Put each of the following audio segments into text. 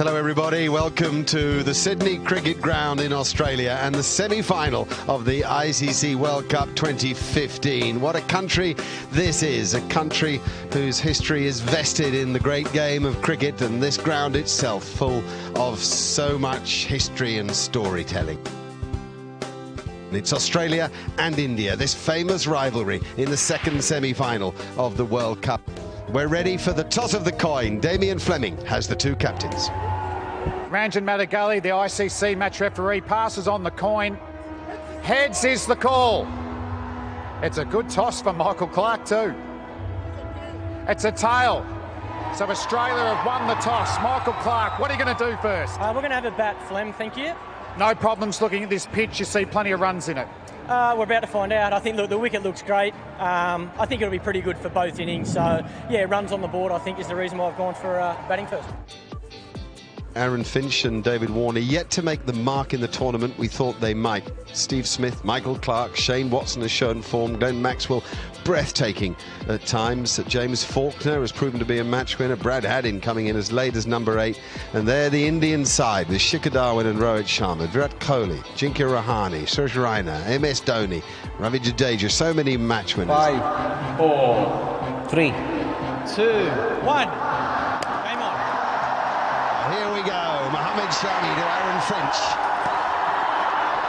Hello everybody, welcome to the Sydney Cricket Ground in Australia and the semi-final of the ICC World Cup 2015. What a country this is, a country whose history is vested in the great game of cricket, and this ground itself full of so much history and storytelling. It's Australia and India, this famous rivalry in the second semi-final of the World Cup. We're ready for the toss of the coin. Damien Fleming has the two captains. Ranjan Madigali, the ICC match referee, passes on the coin. Heads is the call. It's a good toss for Michael Clarke too. It's a tail. So Australia have won the toss. Michael Clarke, what are you going to do first? We're going to have a bat, Flem, thank you. No problems looking at this pitch. You see plenty of runs in it. We're about to find out. I think the wicket looks great. I think it'll be pretty good for both innings. So, yeah, runs on the board, I think, is the reason why I've gone for batting first. Aaron Finch and David Warner yet to make the mark in the tournament we thought they might. Steve Smith, Michael Clarke, Shane Watson has shown form, Glenn Maxwell breathtaking at times. James Faulkner has proven to be a match winner. Brad Haddin coming in as late as number 8. And there the Indian side with Shikhar Dhawan and Rohit Sharma, Virat Kohli, Ajinkya Rahane, Suresh Raina, MS Dhoni, Ravi Jadeja, so many match winners. 5, 4, 3, 2, 1. Here we go, Mohammad Shami to Aaron Finch.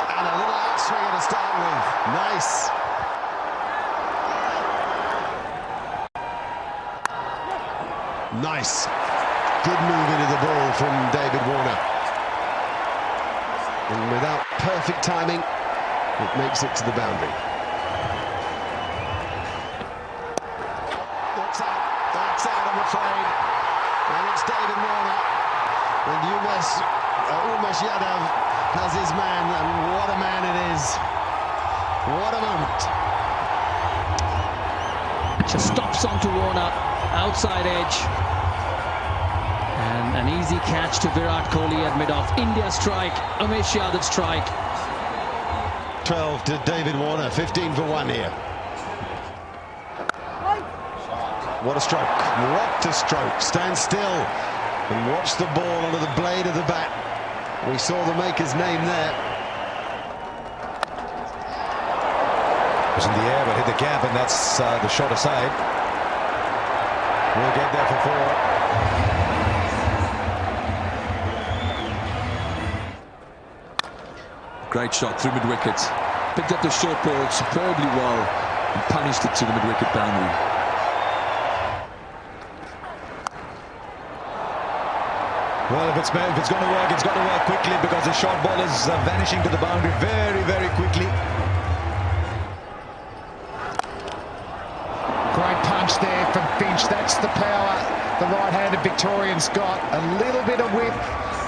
And a little outswinger to start with. Nice. Nice. Good move into the ball from David Warner. And without perfect timing, it makes it to the boundary. That's out, I'm afraid. And it's David Warner. And Umesh Yadav has his man, and what a man it is. What a moment. Just stops onto Warner, outside edge. And an easy catch to Virat Kohli at mid-off. India strike, Umesh Yadav strike. 12 to David Warner, 15 for 1 here. What a stroke, what a stroke. Stand still and watch the ball onto the blade of the bat. We saw the maker's name there. It was in the air but hit the gap, and that's the shot aside. We'll get there for 4. Great shot through mid-wicket. Picked up the short ball superbly well and punished it to the mid-wicket boundary. Well, if it's going to work, it's got to work quickly, because the short ball is vanishing to the boundary very, very quickly. Great punch there from Finch. That's the power the right-handed Victorian's got. A little bit of width.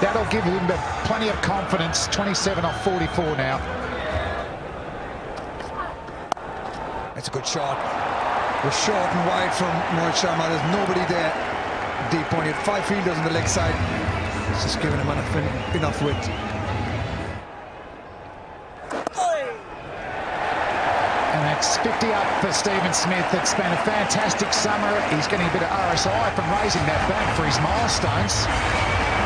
That'll give him plenty of confidence. 27 off 44 now. That's a good shot. We're short and wide from Rohit Sharma. There's nobody there. Deep point. He had 5 fielders on the leg side. It's just giving him enough width. And that's 50 up for Stephen Smith. It's been a fantastic summer. He's getting a bit of RSI from raising that bat for his milestones.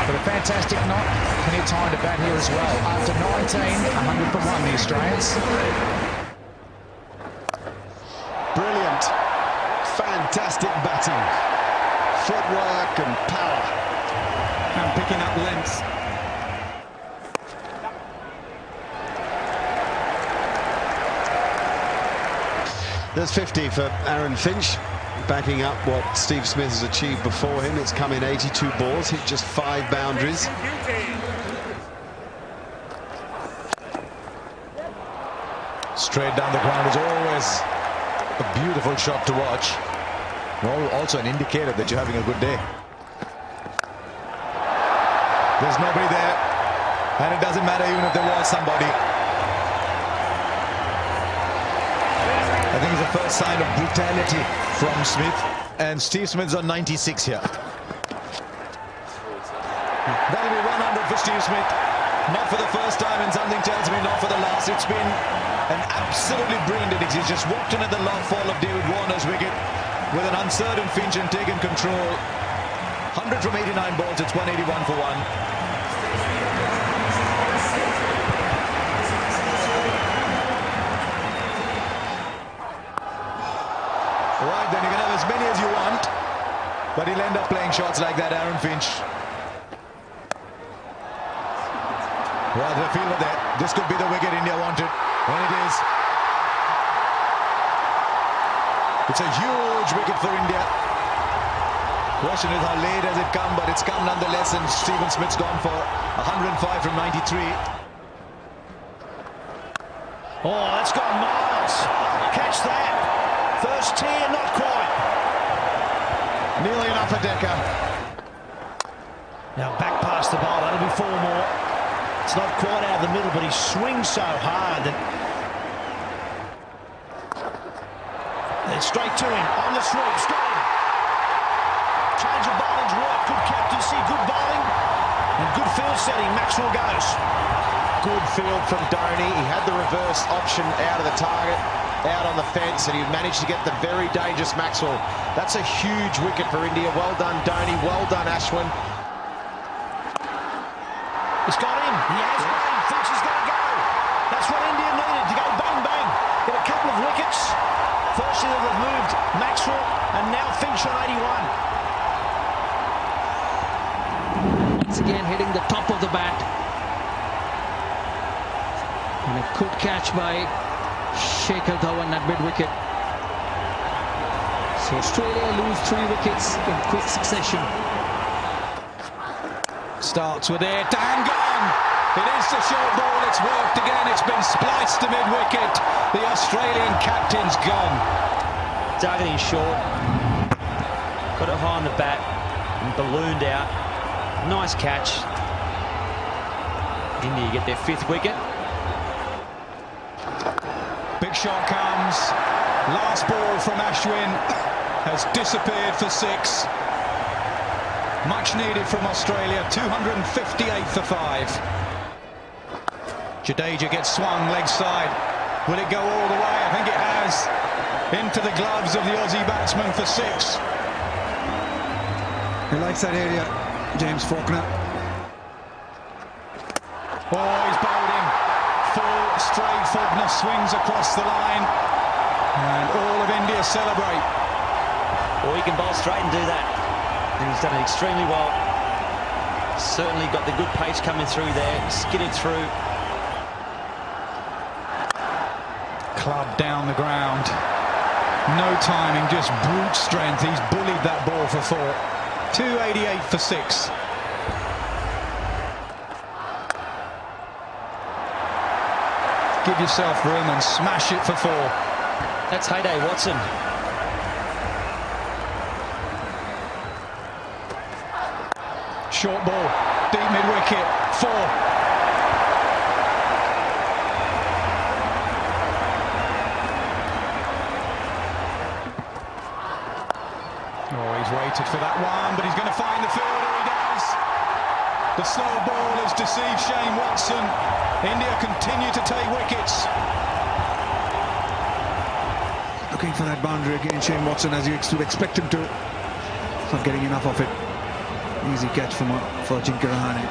But a fantastic knot. Plenty of time to bat here as well. After 19, 100 for 1, the Australians. Brilliant, fantastic batting. Footwork and power. And picking up length. There's 50 for Aaron Finch, backing up what Steve Smith has achieved before him. It's come in 82 balls, hit just 5 boundaries. Straight down the ground is always a beautiful shot to watch. Also an indicator that you're having a good day. There's nobody there, and it doesn't matter even if there was somebody. I think it's the first sign of brutality from Smith, and Steve Smith's on 96 here. That'll be 100 for Steve Smith. Not for the first time, and something tells me not for the last. It's been an absolutely brilliant innings. He's just walked in at the long fall of David Warner's wicket with an uncertain Finch and taken control. 100 from 89 balls. It's 181 for 1. Right, then you can have as many as you want, but he'll end up playing shots like that, Aaron Finch. Right, the fielder there. This could be the wicket India wanted, and it is. It's a huge wicket for India. Question is how late has it come, but it's come nonetheless, and Stephen Smith's gone for 105 from 93. Oh, that's gone miles. Catch that. First tier, not quite. Nearly an upper decker. Now back past the bowl, that'll be 4 more. It's not quite out of the middle, but he swings so hard that... Then straight to him, on the sweeps, got him. Change of bowling's work, good captaincy, good bowling, and good field setting. Maxwell goes. Good field from Dhoni. He had the reverse option out of the target, out on the fence, and he managed to get the very dangerous Maxwell. That's a huge wicket for India. Well done, Dhoni. Well done, Ashwin. He's got him. He has him. Finch is going to go. That's what India needed, to go bang, bang. Get a couple of wickets. Firstly, they've moved Maxwell, and now Finch on 81. Once again hitting the top of the bat. And a good catch by Shikhar Dhawan at mid-wicket. So Australia lose 3 wickets in quick succession. Starts with it, and gone! It is the short ball, it's worked again, it's been spliced to mid-wicket. The Australian captain's gone. Targeting short, got it high on the bat and ballooned out. Nice catch. India get their 5th wicket. Big shot comes. Last ball from Ashwin has disappeared for 6. Much needed from Australia, 258 for 5. Jadeja gets swung leg side. Will it go all the way? I think it has. Into the gloves of the Aussie batsman for 6. He likes that area, James Faulkner. Oh, he's bowled him. Full straight. Faulkner swings across the line. And all of India celebrate. Or he can bowl straight and do that. And he's done it extremely well. Certainly got the good pace coming through there. Skidded through. Club down the ground. No timing, just brute strength. He's bullied that ball for 4. 288 for 6. Give yourself room and smash it for 4. That's Heyday Watson. Short ball, deep mid-wicket, 4. Oh, he's waited for that one, but he's going to find the fielder. He does. The slow ball has deceived Shane Watson. India continue to take wickets. Looking for that boundary again, Shane Watson, as you would expect him to. He's not getting enough of it. Easy catch for Jinkar Rahane.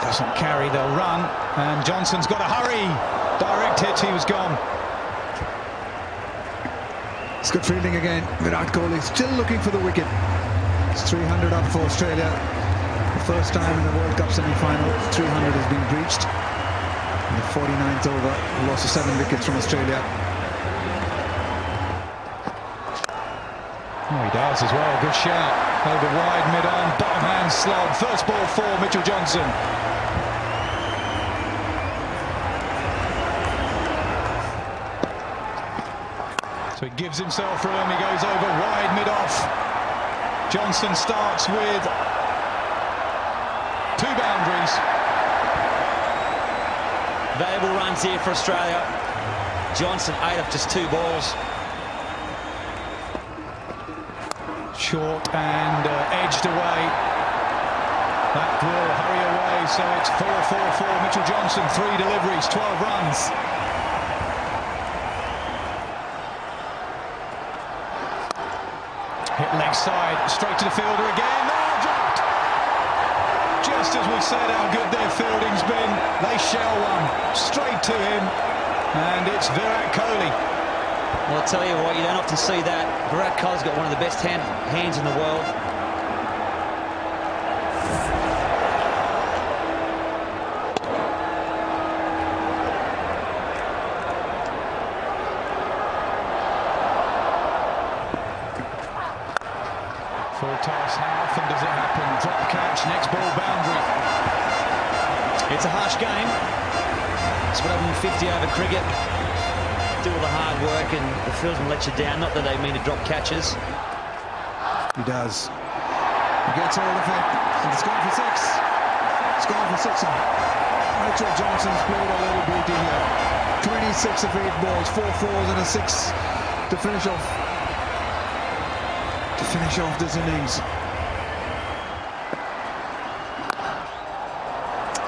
Doesn't carry, they'll run. And Johnson's got to hurry. Direct hit, he was gone. It's good fielding again. Virat Kohli still looking for the wicket. It's 300 up for Australia. The first time in the World Cup semi-final, 300 has been breached. In the 49th over, loss of 7 wickets from Australia. Oh, he does as well. Good shout. Over wide, mid-on, bottom hand slog. First ball for Mitchell Johnson. So he gives himself room. He goes over wide, mid-off. Johnson starts with 2 boundaries. Valuable runs here for Australia. Johnson 8 off just 2 balls. Short and edged away. That will hurry away, so it's 4-4-4. Mitchell Johnson, 3 deliveries, 12 runs. Hit leg side, straight to the fielder again. Oh, dropped! Just as we said how good their fielding's been, they shell one straight to him, and it's Virat Kohli. Well, I'll tell you what, you don't often see that. Virat Kohli's got one of the best hands in the world. Full toss, how often does it happen? Drop catch, next ball boundary. It's a harsh game. It's what happened in 50 over cricket. Do all the hard work and the fieldsman let you down. Not that they mean to drop catches. He does. He gets hold of it. And it's gone for six. It's gone for six. Mitchell Johnson's played a little beauty here. 26 of 8 balls, 4 fours and a 6 to finish off. This innings.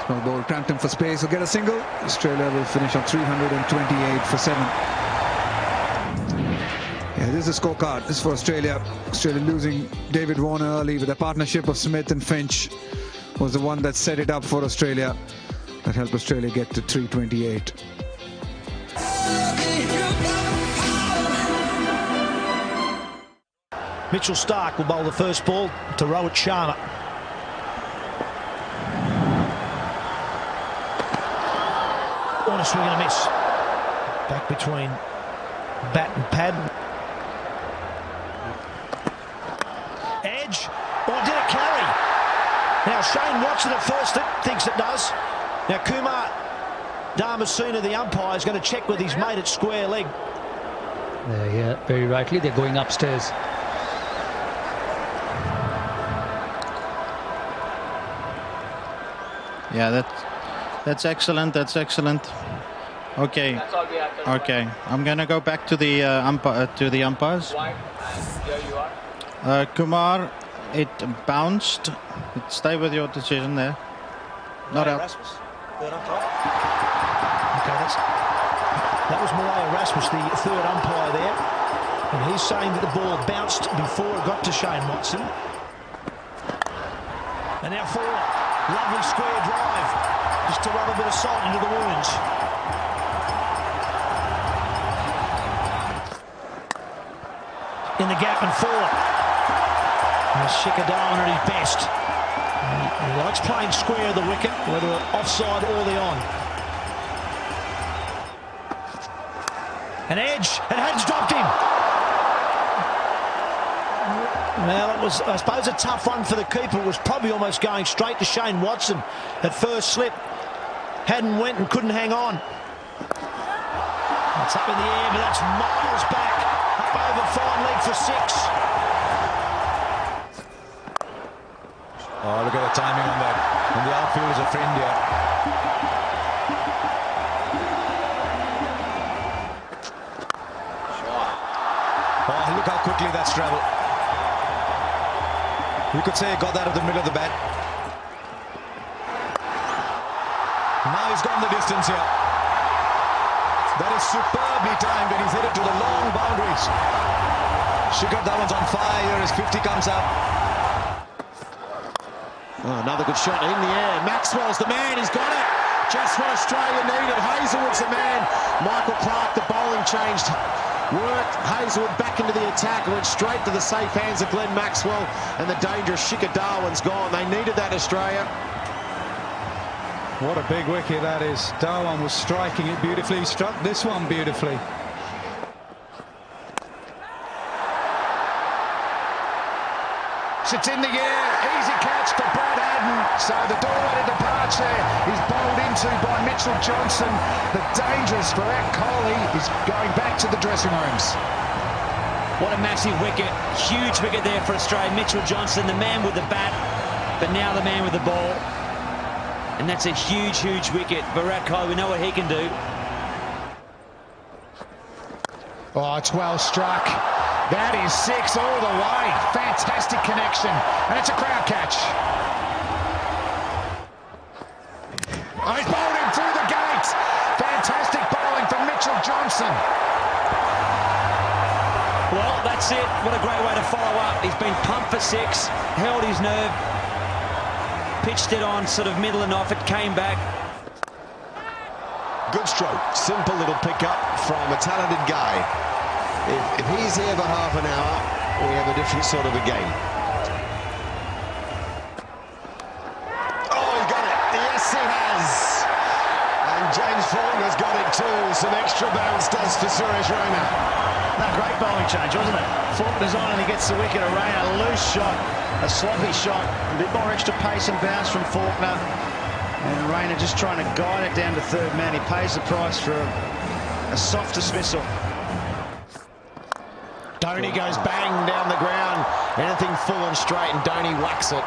Small ball cramped him for space. He'll get a single. Australia will finish on 328 for 7. Yeah, this is a scorecard. This is for Australia. Australia losing David Warner early with a partnership of Smith and Finch was the one that set it up for Australia. That helped Australia get to 328. Mitchell Starc will bowl the first ball to Rohit Sharma. On a swing and a miss. Back between bat and pad. Edge. Or did it carry? Now Shane Watson at first thinks it does. Now Kumar Dharmasena, the umpire, is going to check with his mate at square leg. Yeah, very rightly. They're going upstairs. Yeah, that's excellent. That's excellent. Okay. Okay. I'm gonna go back to the umpires. Kumar, it bounced. Stay with your decision there. Not out. Okay, that was Malaya Rasmus, the third umpire there, and he's saying that the ball bounced before it got to Shane Watson. And now forward. Lovely square drive, just to rub a bit of salt into the wounds. In the gap and forward. There's Shikhar Dhawan at his best. He likes playing square of the wicket, whether offside or the on. An edge, and Had's dropped him. Well, it was, I suppose, a tough one for the keeper. It was probably almost going straight to Shane Watson at first slip. Hadden went and couldn't hang on. It's up in the air, but that's miles back. Up over fine leg for 6. Oh, look at the timing on that. And the outfield is a for India. Oh, look how quickly that's travelled. You could say he got that at the middle of the bat. Now he's gone the distance here. That is superbly timed, and he's hit it to the long boundaries. Shikhar Dhawan's on fire here as 50 comes up. Oh, another good shot in the air. Maxwell's the man. He's got it. Just what Australia needed. Hazelwood's the man. Michael Clark, the bowling changed. Worked Hazelwood back into the attack, went straight to the safe hands of Glenn Maxwell, and the dangerous Shikhar Dhawan's gone. They needed that, Australia. What a big wicket that is. Dhawan was striking it beautifully. He struck this one beautifully. It's in the air. Easy catch for Brad Haddin. So the doorway to departure is bowled into by Mitchell Johnson. The dangerous Virat Kohli is going back to the dressing rooms. What a massive wicket. Huge wicket there for Australia. Mitchell Johnson, the man with the bat, but now the man with the ball. And that's a huge, huge wicket. Virat Kohli, we know what he can do. Oh, it's well struck. That is 6 all the way. Fantastic connection. And it's a crowd catch. Oh, he's bowled him through the gates. Fantastic bowling from Mitchell Johnson. Well, that's it. What a great way to follow up. He's been pumped for 6, held his nerve, pitched it on sort of middle and off. It came back. Good stroke. Simple little pickup from a talented guy. If he's here for half an hour, we have a different sort of a game. Oh, he's got it. Yes, he has. And James Faulkner's got it too. Some extra bounce does for Suresh Raina. No, great bowling change, wasn't it? Faulkner's on and he gets the wicket. A Raina, loose shot, a sloppy shot, a bit more extra pace and bounce from Faulkner. And Raina just trying to guide it down to third man. He pays the price for a soft dismissal. Dhoni goes bang down the ground. Anything full and straight, and Dhoni whacks it.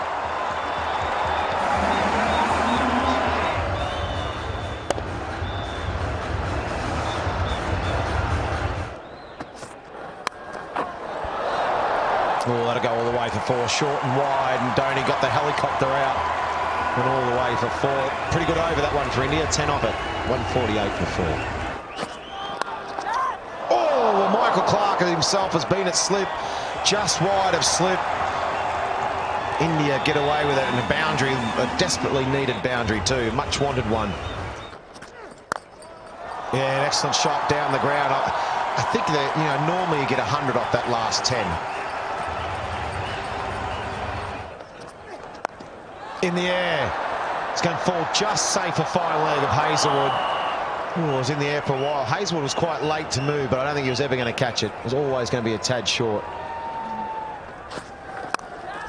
Oh, that'll go all the way for 4, short and wide, and Dhoni got the helicopter out. Went all the way for 4. Pretty good over that one for India. 10 off it. 148 for 4. Oh, well, Michael Clarke himself has been at slip, just wide of slip. India get away with it, and a boundary, a desperately needed boundary too. Much wanted one. Yeah, an excellent shot down the ground. I think that, you know, normally you get 100 off that last 10. In the air. It's going to fall just safe for fine leg of Hazlewood. Oh, it was in the air for a while. Hazlewood was quite late to move, but I don't think he was ever going to catch it. It was always going to be a tad short.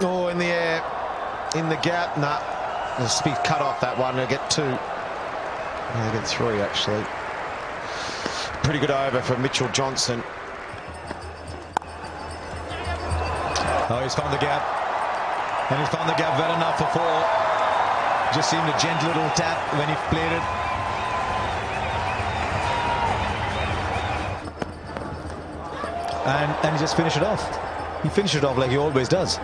Oh, in the air. In the gap. Nah. There's speed cut off that one. They'll get 2. They'll get 3, actually. Pretty good over for Mitchell Johnson. Oh, he's found the gap. And he's found the gap well enough for 4. Just seemed a gentle little tap when he played it. And he just finished it off. He finished it off like he always does.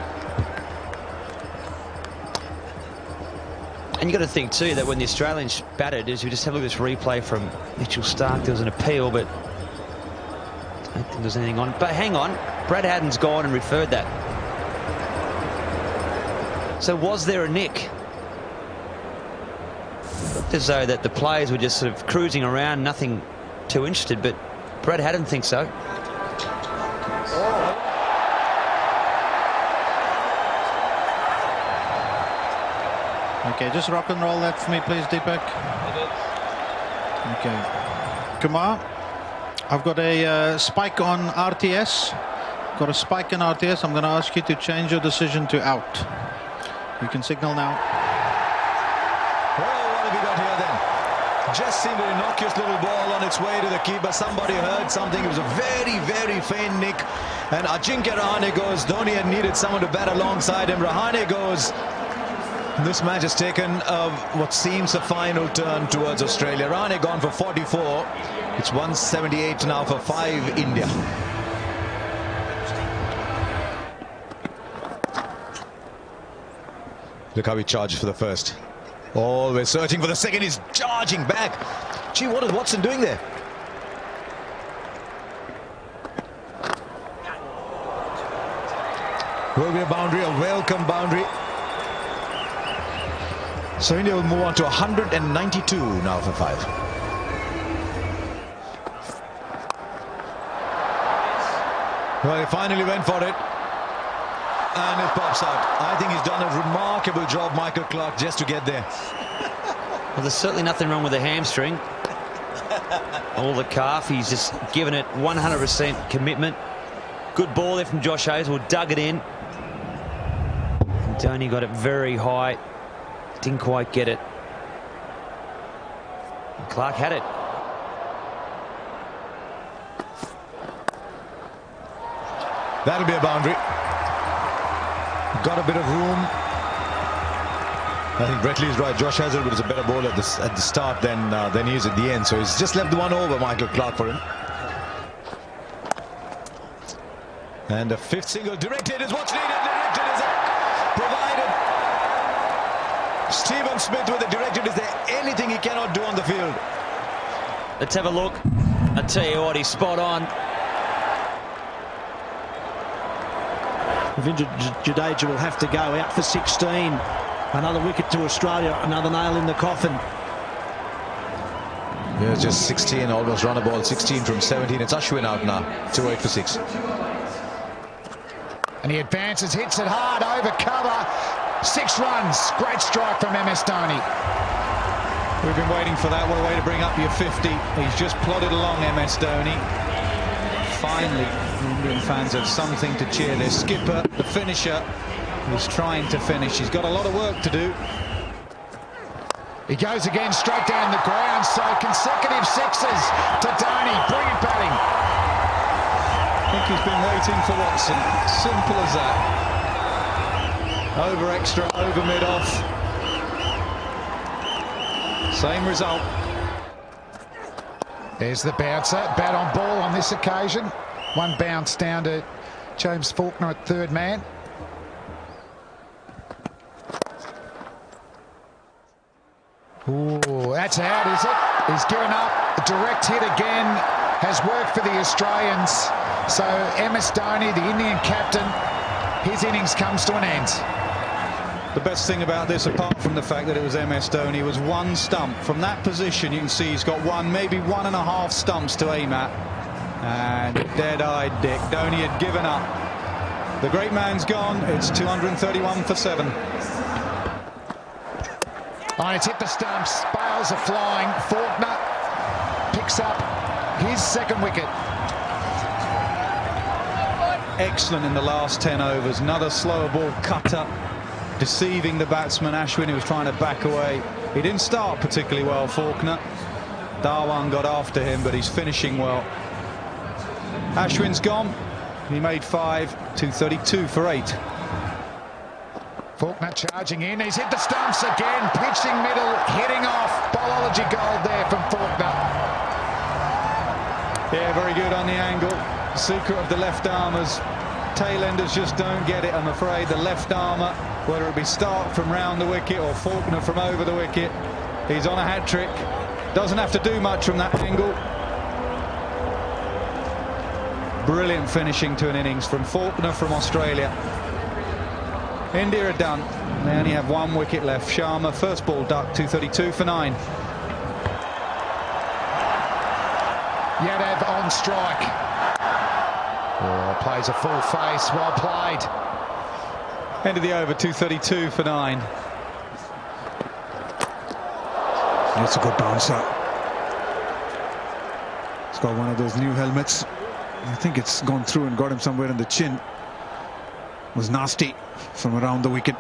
And you got to think too that when the Australians batted, as we just have a look at this replay from Mitchell Starc, there was an appeal, but I don't think there's anything on. But hang on, Brad Haddin's gone and referred that. So was there a nick? As though that the players were just sort of cruising around, nothing too interested, but Brad Haddin thinks so. Okay, just rock and roll that for me, please, Deepak. Okay. Kumar, I've got a spike on RTS. Got a spike in RTS. I'm going to ask you to change your decision to out. You can signal now. Well, what have we got here then? Just seemed an innocuous little ball on its way to the keeper. Somebody heard something. It was a very, very faint nick. And Ajinkya Rahane goes. Dhoni had needed someone to bat alongside him. Rahane goes. This match has taken what seems a final turn towards Australia. Rahane gone for 44. It's 178 now for 5 India. Look how he charges for the first. Always searching for the second. He's charging back. Gee, what is Watson doing there? Will be a boundary, a welcome boundary. So India will move on to 192 now for 5. Well, he finally went for it. And it pops out. I think he's done a remarkable job, Michael Clarke, just to get there. Well, there's certainly nothing wrong with the hamstring. Or the calf. He's just given it 100% commitment. Good ball there from Josh Hazlewood. Dug it in. And Dhoni got it very high. Didn't quite get it. And Clarke had it. That'll be a boundary. Got a bit of room. I think Bretley is right. Josh Hazlewood was a better bowler at the start than he is at the end. So he's just left the one over, Michael Clarke, for him. And a 5th single directed is what's needed. Directed is provided. Stephen Smith with the directed. Is there anything he cannot do on the field? Let's have a look. I tell you what, he's spot on. Ravindra Jadeja will have to go out for 16. Another wicket to Australia, another nail in the coffin. Yeah, just 16, almost run a ball, 16 from 17. It's Ashwin out now, 2-8 for 6. And he advances, hits it hard, over cover. 6 runs, great strike from MS Dhoni. We've been waiting for that. What a way to bring up your 50. He's just plodded along, MS Dhoni. Finally, Indian fans have something to cheer. Their skipper, the finisher, is trying to finish. He's got a lot of work to do. He goes again, straight down the ground. So consecutive sixes to Dhoni. Brilliant batting. I think he's been waiting for Watson. Simple as that. Over extra, over mid-off. Same result. There's the bouncer. Bat on ball on this occasion. One bounce down to James Faulkner at third man. Ooh, that's out, is it? He's given up. A direct hit again has worked for the Australians. So MS Dhoni, the Indian captain, his innings comes to an end. The best thing about this, apart from the fact that it was MS Dhoni, was one stump. From that position, you can see he's got one, maybe 1.5 stumps to aim at. And dead-eyed Dick. Dhoni had given up. The great man's gone. It's 231 for 7. Oh, it's hit the stumps. Bales are flying. Faulkner picks up his second wicket. Excellent in the last 10 overs. Another slower ball cutter, deceiving the batsman Ashwin, who was trying to back away. He didn't start particularly well, Faulkner. Dhawan got after him, but he's finishing well. Ashwin's gone. He made 5, 232 for 8. Faulkner charging in. He's hit the stumps again. Pitching middle, hitting off. Bowlology gold there from Faulkner. Yeah, very good on the angle. The secret of the left armers. Tailenders just don't get it, I'm afraid. The left armour, whether it be Stark from round the wicket or Faulkner from over the wicket, he's on a hat-trick. Doesn't have to do much from that angle. Brilliant finishing to an innings from Faulkner from Australia. India are done. They only have 1 wicket left. Sharma, first ball duck, 232 for 9. Yadav on strike. Oh, plays a full face. Well played. End of the over, 232 for 9. That's a good bouncer. He's got one of those new helmets. I think it's gone through and got him somewhere in the chin. It was nasty from around the wicket.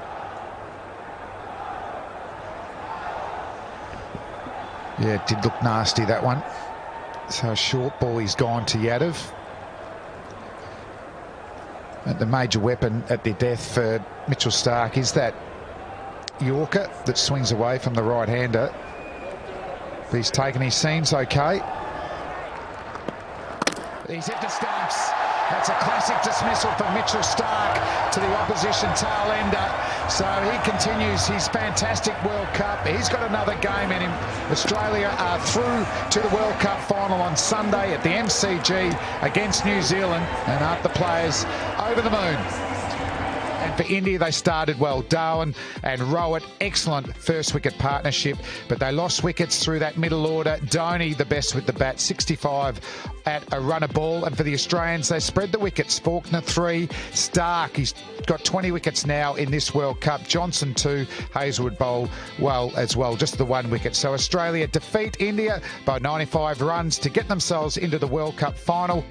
Yeah, it did look nasty, that one. So short ball, he's gone to Yadav. And the major weapon at their death for Mitchell Stark is that Yorker that swings away from the right-hander. But he's taken his seams okay. He's hit the stumps. That's a classic dismissal from Mitchell Stark to the opposition tail ender. So he continues his fantastic World Cup. He's got another game in him. Australia are through to the World Cup final on Sunday at the MCG against New Zealand, and aren't the players over the moon? And for India, they started well. Dhawan and Rohit, excellent first wicket partnership, but they lost wickets through that middle order. Dhoni, the best with the bat, 65 at a run a ball. And for the Australians, they spread the wickets. Faulkner 3, Stark, he's got 20 wickets now in this World Cup. Johnson 2, Hazlewood bowl well as well, just the 1 wicket. So Australia defeat India by 95 runs to get themselves into the World Cup final.